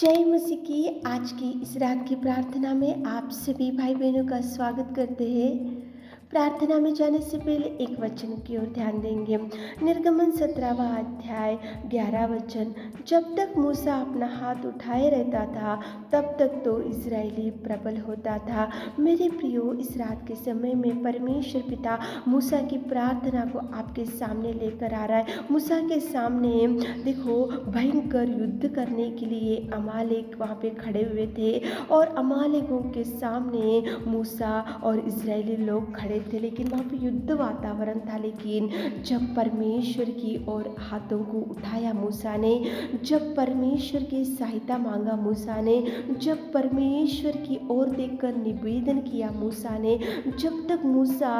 जय मसीह की आज की इस रात की प्रार्थना में आप सभी भाई बहनों का स्वागत करते हैं। प्रार्थना में जाने से पहले एक वचन की ओर ध्यान देंगे। निर्गमन 17वां अध्याय 11 वचन। जब तक मूसा अपना हाथ उठाए रहता था तब तक तो इजरायली प्रबल होता था। मेरे प्रियो, इस रात के समय में परमेश्वर पिता मूसा की प्रार्थना को आपके सामने लेकर आ रहा है। मूसा के सामने देखो, भयंकर युद्ध करने के लिए अमालेक वहाँ पे खड़े हुए थे और अमालेकों के सामने मूसा और इजरायली लोग खड़े थे, लेकिन वहाँ पे युद्ध वातावरण था। लेकिन जब परमेश्वर की ओर हाथों को उठाया मूसा ने, जब परमेश्वर की सहायता मांगा मूसा ने, जब परमेश्वर की ओर देखकर निवेदन किया मूसा ने, जब तक मूसा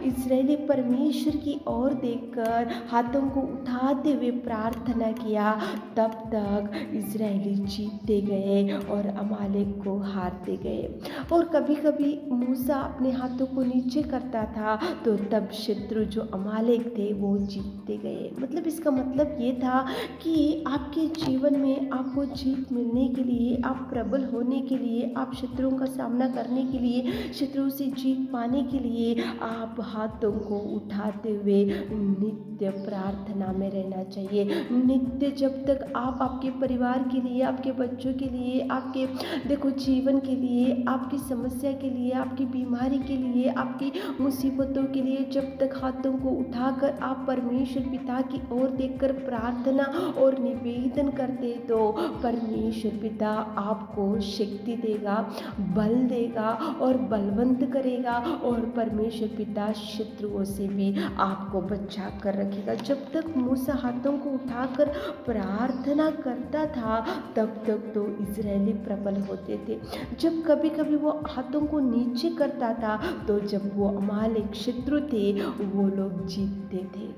इजरायली परमेश्वर की ओर देखकर हाथों को उठाते हुए प्रार्थना किया, तब तक इजरायली जीतते गए और अमालेक को हारते गए। और कभी कभी मूसा अपने हाथों को नीचे करता था तो तब शत्रु जो अमालेक थे वो जीतते गए। मतलब इसका मतलब ये था कि आपके जीवन में आपको जीत मिलने के लिए, आप प्रबल होने के लिए, आप शत्रुओं का सामना करने के लिए, शत्रुओं से जीत पाने के लिए आप हाथों को उठाते हुए नित्य प्रार्थना में रहना चाहिए। नित्य, जब तक आप आपके परिवार के लिए, आपके बच्चों के लिए, आपके देखो जीवन के लिए, आपकी समस्या के लिए, आपकी बीमारी के लिए, आपकी मुसीबतों के लिए जब तक हाथों को उठाकर आप परमेश्वर पिता की ओर देखकर प्रार्थना और निवेदन करते तो परमेश्वर पिता आपको शक्ति देगा, बल देगा और बलवंत करेगा, और परमेश्वर पिता शत्रुओं से भी आपको बचा कर रखेगा। जब तक मूसा हाथों को उठाकर प्रार्थना करता था तब तक तो इजरायली प्रबल होते थे। जब कभी कभी वो हाथों को नीचे करता था तो जब वो अमालेक शत्रु थे वो लोग जीतते थे।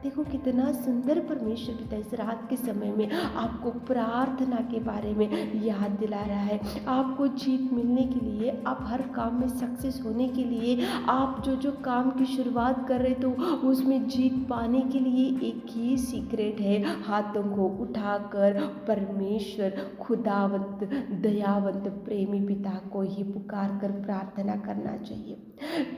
देखो कितना सुंदर परमेश्वर पिता इस रात के समय में आपको प्रार्थना के बारे में याद दिला रहा है। आपको जीत मिलने के लिए, आप हर काम में सक्सेस होने के लिए, आप जो जो काम की शुरुआत कर रहे तो उसमें जीत पाने के लिए एक ही सीक्रेट है, हाथों को उठाकर परमेश्वर खुदावंत दयावंत प्रेमी पिता को ही पुकार कर प्रार्थना करना चाहिए।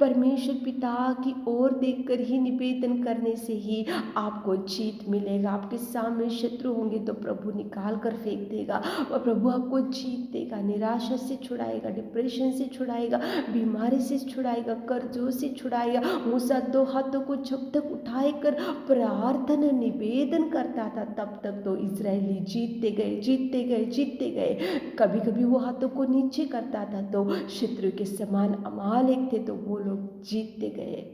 परमेश्वर पिता की ओर देखकर ही निवेदन करने से ही आपको जीत मिलेगा। आपके सामने शत्रु होंगे तो प्रभु निकाल कर फेंक देगा और प्रभु आपको जीत देगा, निराशा से छुड़ाएगा, डिप्रेशन से छुड़ाएगा, बीमारी से छुड़ाएगा, कर्जों से छुड़ाएगा। मूसा दो हाथों को जब तक उठाए कर प्रार्थना निवेदन करता था तब तक तो इजरायली जीतते गए, जीतते गए, जीतते गए। कभी कभी वो हाथों को नीचे करता था तो शत्रु के समान अमालेक थे तो वो लोग जीतते गए।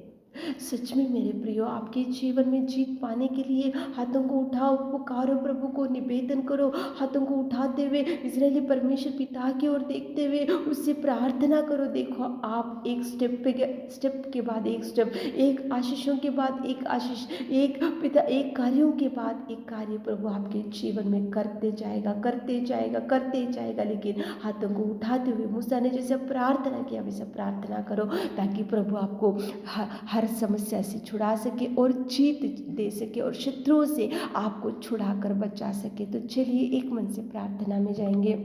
सच में मेरे प्रियो, आपके जीवन में जीत पाने के लिए हाथों को उठाओ, पुकारो, प्रभु को निवेदन करो, हाथों को उठाते हुए इजरायली परमेश्वर पिता की ओर देखते हुए उससे प्रार्थना करो। देखो आप एक स्टेप के बाद एक स्टेप, एक आशीषों के बाद एक आशीष, एक पिता, एक कार्यों के बाद एक कार्य प्रभु आपके जीवन में करते जाएगा, करते जाएगा, करते जाएगा। लेकिन हाथों को उठाते हुए मूसा ने जैसे प्रार्थना किया वैसे प्रार्थना करो ताकि प्रभु आपको हर समस्या से छुड़ा सके और जीत दे सके और शत्रुओं से आपको छुड़ा कर बचा सके। तो चलिए एक मन से प्रार्थना में जाएंगे।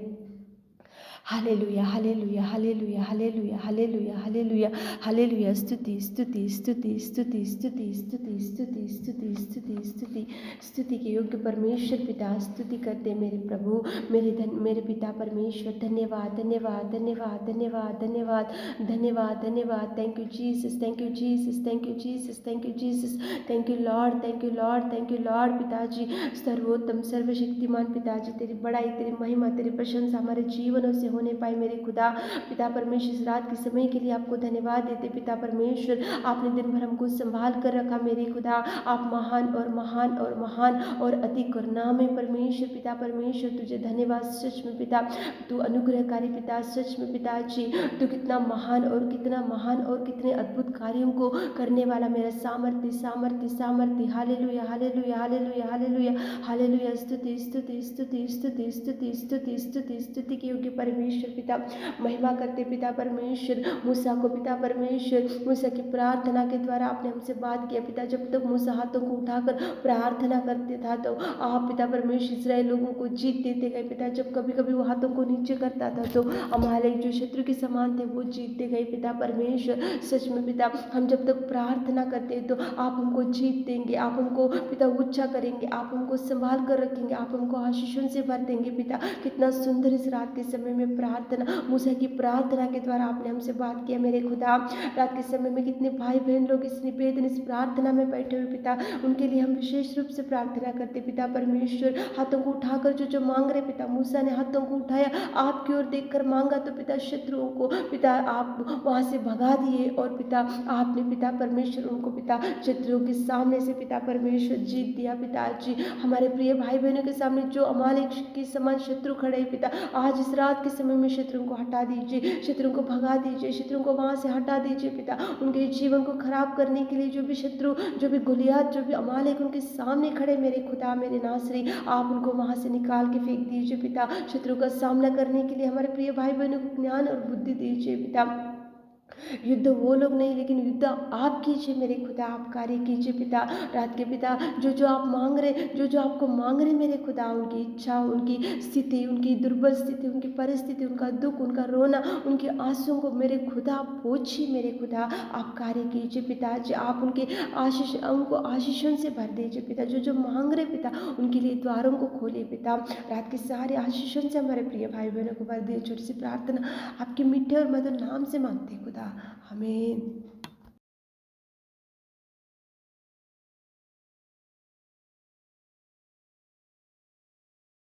Hallelujah, hallelujah, hallelujah, hallelujah, hallelujah, hallelujah, hallelujah. स्तुति, स्तुति, स्तुति, स्तुति, स्तुति, स्तुति, स्तुति, स्तुति, स्तुति, स्तुति, स्तुति के योग्य परमेश्वर पिता, स्तुति करते मेरे प्रभु, मेरे पिता परमेश्वर। धन्यवाद, धन्यवाद, धन्यवाद, धन्यवाद, धन्यवाद, धन्यवाद, धन्यवाद। Thank you Jesus, thank you Jesus, thank you Jesus, thank you Jesus, thank you Lord, thank you Lord, thank you Lord. पिताजी सर्वोत्तम सर्वशक्तिमान पिताजी, तेरी बड़ाई, तेरी महिमा, तेरी प्रशंसा हमारे जीवनों से होने पाए मेरे खुदा। पिता परमेश्वर, इस रात के समय के लिए आपको धन्यवाद देते। पिता परमेश्वर, आपने दिन भर हमको संभाल कर रखा मेरे खुदा। आप महान और महान और महान और अति करुणामय में परमेश्वर। पिता परमेश्वर, तुझे धन्यवाद सच में पिता, तू अनुग्रहकारी पिता, सच में पिताजी तू कितना महान और कितना महान और कितने अद्भुत कार्यों को करने वाला मेरा सामर्थ्य, सामर्थ्य, सामर्थ्य। Hallelujah, hallelujah, hallelujah, hallelujah, hallelujah. स्तुति, स्तुति, स्तुति, स्तुति, स्तुति, स्तुति, स्तुति, स्तुति के योग्य परमेश्वर परमेश्वर पिता महिमा करते पिता परमेश्वर। मूसा को पिता परमेश्वर, मूसा की प्रार्थना के द्वारा आपने हमसे बात किया पिता। जब तक मूसा हाथों को उठाकर प्रार्थना करते था तो आप पिता परमेश्वर इस्राएल लोगों को जीत देते गए पिता। जब कभी कभी वो हाथों को नीचे करता था तो अमालेक जो शत्रु के समान थे वो जीतते गए पिता परमेश्वर। सच में पिता हम जब तक प्रार्थना करते हैं तो आप हमको जीत देंगे, आप हमको पिता ऊंचा करेंगे, आप हमको संभाल कर रखेंगे, आप हमको आशीषों से भर देंगे पिता। कितना सुंदर इस रात के समय में प्रार्थना, मूसा की प्रार्थना के द्वारा आपने हमसे बात किया मेरे खुदा। रात के समय में कितने भाई बहन लोग इस निवेदन इस प्रार्थना में बैठे हुए पिता, उनके लिए हम विशेष रूप से प्रार्थना करते पिता परमेश्वर। हाथों को उठाकर जो जो मांग रहे पिता, मूसा ने हाथों को उठाया आपकी ओर देखकर मांगा तो पिता शत्रुओं को पिता आप वहाँ से भगा दिए और पिता आपने पिता परमेश्वर उनको पिता शत्रुओं के सामने से पिता परमेश्वर जीत दिया पिता। जी हमारे प्रिय भाई बहनों के सामने जो अमालेक के समान शत्रु खड़े हैं पिता, आज इस रात के समय में शत्रुओं को हटा दीजिए, शत्रुओं को भगा दीजिए, शत्रुओं को वहाँ से हटा दीजिए पिता। उनके जीवन को खराब करने के लिए जो भी शत्रु, जो भी गुलियात, जो भी अमालेक उनके सामने खड़े मेरे खुदा मेरे नासरी, आप उनको वहाँ से निकाल के फेंक दीजिए पिता। शत्रु का सामना करने के लिए हमारे प्रिय भाई बहनों को ज्ञान और बुद्धि दीजिए पिता। युद्ध वो लोग नहीं लेकिन युद्ध आप कीजिए मेरे खुदा, आप कार्य कीजिए पिता। रात के पिता जो जो आप मांग रहे, जो जो आपको मांग रहे मेरे खुदा, उनकी इच्छा, उनकी स्थिति, उनकी दुर्बल स्थिति, उनकी परिस्थिति, उनका दुख, उनका रोना, उनके आंसुओं को मेरे खुदा पोछिए मेरे खुदा, आप कार्य कीजिए पिता। जी आप उनके आशीष, उनको आशीषों से भर दीजिए पिता। जो जो मांग रहे पिता उनके लिए द्वारों को खोलिए पिता। रात के सारे आशीषों से हमारे प्रिय भाई बहनों को भर दिए। छोटी सी प्रार्थना आपके मीठे और मधुर नाम से मांगते खुदा, आमीन।